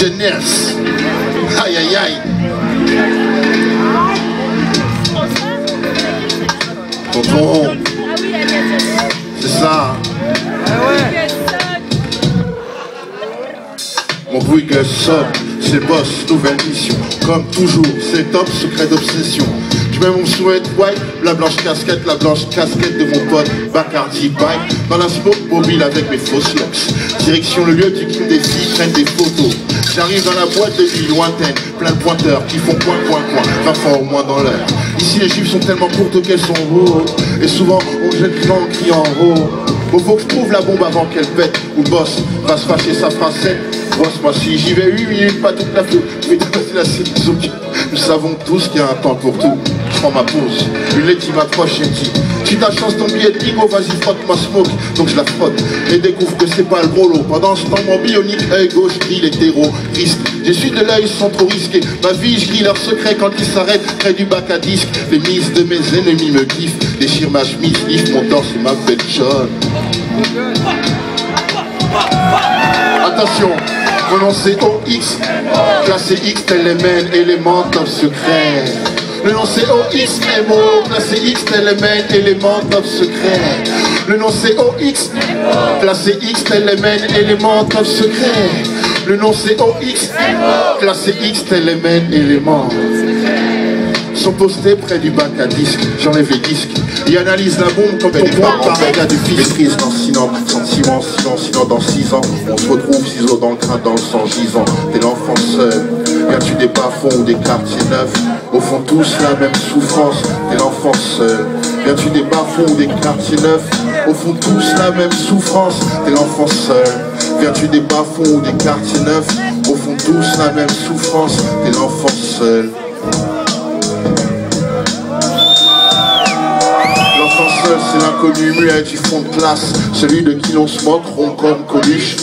jeunesse. Aïe aïe aïe. Tonton, c'est ça. Mon bruit que sonne, c'est boss, nouvelle mission. Comme toujours, c'est top, secret d'obsession. Je mets mon sweat white, la blanche casquette de mon pote Bacardi Bike. Dans la smoke mobile avec mes fausses locks. Direction le lieu du crime, des filles prennent des photos. J'arrive dans la boîte de nuit lointaine, plein de pointeurs qui font point, 20 fois au moins dans l'heure. Ici les chiffres sont tellement courtes qu'elles sont hautes. Et souvent on jette les gens en criant haut. Faut que je trouve la bombe avant qu'elle pète. Ou le boss va se fâcher, ça fera 7. Boss, moi si j'y vais 8 minutes, pas toute la foule. Mais c'est la Suzuki. Nous savons tous qu'il y a un temps pour tout. Je prends ma pause, une lettre qui m'approche et me dit: si ta chance ton billet de bigo, vas-y frotte ma smoke. Donc je la frotte et découvre que c'est pas le gros lot. Pendant ce temps mon bionique œil gauche grille les terroristes. J'essuie de l'œil sans trop risquer. Ma vie je grille leurs secrets quand ils s'arrêtent près du bac à disque. Les mises de mes ennemis me kiffent. Déchire ma chemise, if mon torse et ma belle John. Attention, prononcé OX, classé X, élément, élément top secret. Le nom c'est OXMO, classé X, élément top secret. Le nom c'est OX, classé X, élément top secret. Le nom c'est OX, classé X, élément. Sont postés près du bac à disque, j'enlève les disques. Il analyse la bombe comme elle est par gars du fils. Maîtrise dans sinon dans 6 ans. On se retrouve ciseaux dans le crâne, dans le sang gisant. T'es l'enfant seul, viens-tu des bas-fonds ou des quartiers neufs? Au fond tous la même souffrance, t'es l'enfant seul. Viens-tu des bas-fonds ou des quartiers neufs? Au fond tous la même souffrance, t'es l'enfant seul. Viens-tu des bas-fonds ou des quartiers neufs? Au fond tous la même souffrance, t'es l'enfant seul. C'est l'inconnu muet du fond de classe, celui de qui l'on se moque, rond comme Coluche.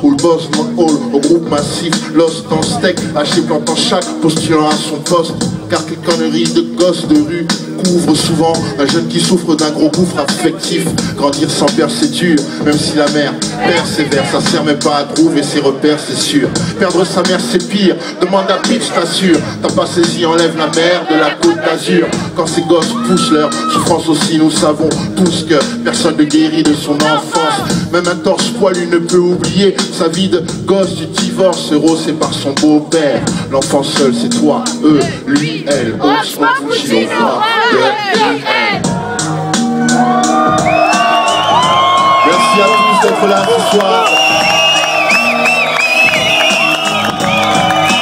Ou le boss hall au groupe massif, l'os dans steak, haché plantant chaque postulant à son poste. Car les conneries de gosses de rue couvrent souvent un jeune qui souffre d'un gros gouffre affectif. Grandir sans père c'est dur, même si la mère persévère, ça sert même pas à trouver ses repères c'est sûr. Perdre sa mère c'est pire, demande à Pitch t'assure. T'as pas saisi, enlève la mer de la côte d'Azur. Quand ces gosses poussent leur souffrance aussi, nous savons tous que personne ne guérit de son enfance. Même un torse poilu ne peut oublier sa vie de gosse du divorce rosé par son beau-père. L'enfant seul c'est toi, eux, lui, elle, on se retrouve chez nos voix. Merci à tous d'être là ce soir.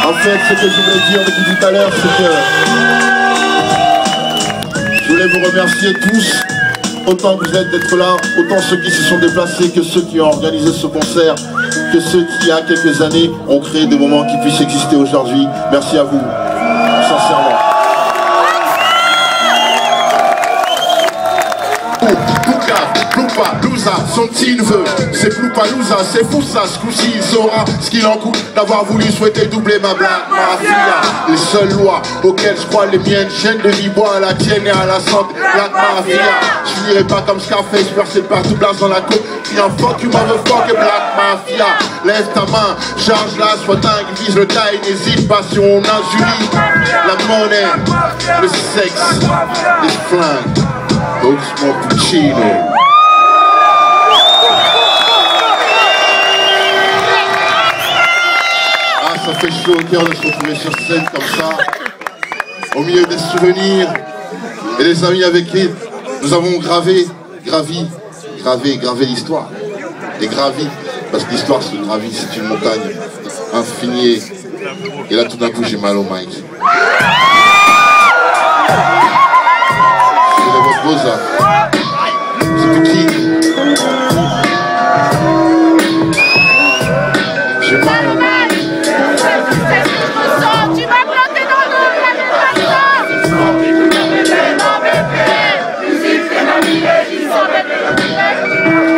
En fait, ce que je voulais dire depuis tout à l'heure, c'est que je voulais vous remercier tous, autant que vous êtes d'être là, autant ceux qui se sont déplacés que ceux qui ont organisé ce concert, que ceux qui, il y a quelques années, ont créé des moments qui puissent exister aujourd'hui. Merci à vous, sincèrement. Ploupaloza, son petit neveu, c'est Ploupaloza, c'est fou ça, ce coup-ci il saura ce qu'il en coûte d'avoir voulu souhaiter doubler ma blague, mafia. Les seules lois auxquelles je crois les miennes, chaîne de Libois à la tienne et à la santé, black mafia. Je finirai pas comme Scarface, percé partout, place dans la côte, criant fuck you motherfucker, black mafia. Lève ta main, charge-la, sois dingue, vise le taille, n'hésite pas si on injurie. La monnaie, le sexe, les flingues, Oxmo Puccino. Ça fait chaud au cœur de se retrouver sur scène comme ça, au milieu des souvenirs et des amis avec qui nous avons gravé l'histoire. Et gravi, parce que l'histoire c'est gravi, c'est une montagne infinie. Et là tout d'un coup j'ai mal au mic. C'est votre Boza. C'est tout qui. J'ai mal au mic.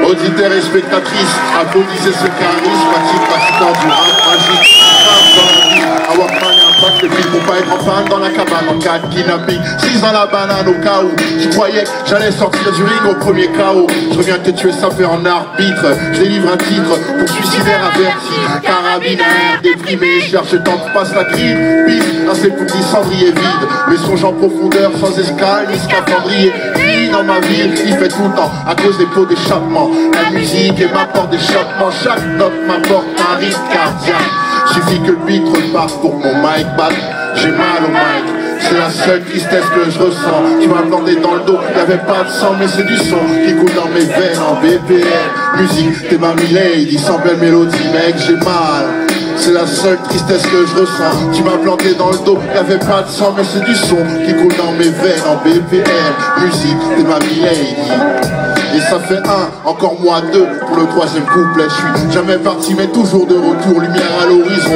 Auditeurs et spectatrices, applaudissez ce charismatique. dans du rap magique. Rap dans la vie, un Walkman et un pack de filles pour pas être en panne dans la cabane en cas de kidnapping. 6 dans la banane au cas où tu croyais que j'allais sortir du ring au premier chaos. Je reviens te tuer, ça fait en arbitre. Je délivre un titre pour suicidaire averti. Carabinaire, déprimé, cherche le temps que passe la grille. Piste, un sépulcre cendrier vide. Mais songe en profondeur, sans escale, ni scaphandrier. Vie dans ma ville, il fait tout le temps à cause des pots d'échappement. La musique est ma porte d'échappement. Chaque note m'apporte un rythme cardiaque. Suffit que le beat reparte pour mon mic back. J'ai mal au mic, c'est la seule tristesse que je ressens. Tu m'as planté dans le dos, y'avait pas de sang mais c'est du son qui coule dans mes veines en BPM. Musique, t'es ma milady, sans belle mélodie mec, j'ai mal. C'est la seule tristesse que je ressens. Tu m'as planté dans le dos, y'avait pas de sang mais c'est du son qui coule dans mes veines en BPM. Musique, t'es ma milady. Et ça fait 1, encore moi 2 pour le 3e couplet. Je suis jamais parti mais toujours de retour, lumière à l'horizon.